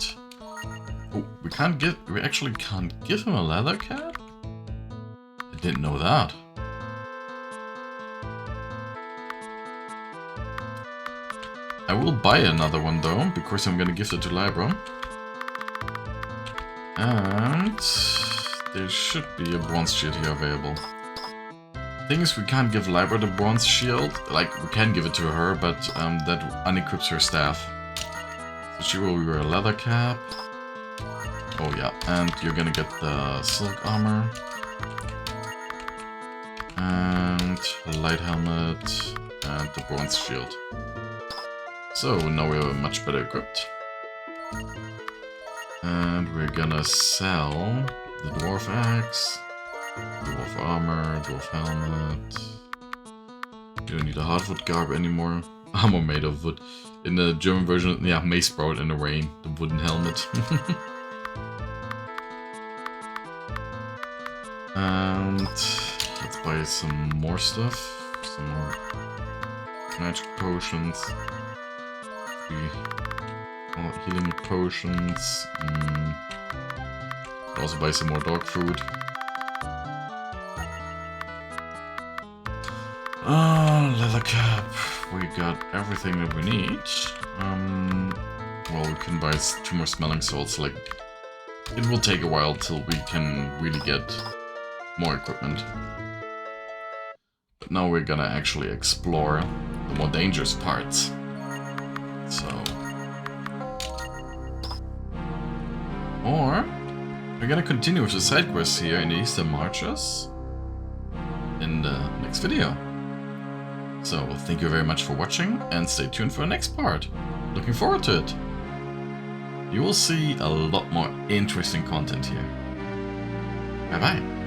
Oh, we actually can't give him a leather cap? I didn't know that. I will buy another one though, because I'm gonna give it to Libra. And there should be a bronze shield here available. Thing is, we can't give Libra the bronze shield. Like, we can give it to her, but that unequips her staff. So she will wear a leather cap. Oh yeah, and you're gonna get the silk armor. And a light helmet. And the bronze shield. So now we're much better equipped. And we're gonna sell the dwarf axe, dwarf armor, dwarf helmet. You don't need a hardwood garb anymore. Armor made of wood. In the German version, yeah, mace sprout in the rain, the wooden helmet. And let's buy some more stuff. Some more magic potions. Healing potions. Also buy some more dog food. Leather cap. We got everything that we need. Well, we can buy 2 more smelling salts. Like, it will take a while till we can really get more equipment. But now we're gonna actually explore the more dangerous parts. So, or we're gonna continue with the side quests here in the Eastern Marches in the next video. So, thank you very much for watching, and stay tuned for the next part. Looking forward to it. You will see a lot more interesting content here. Bye bye.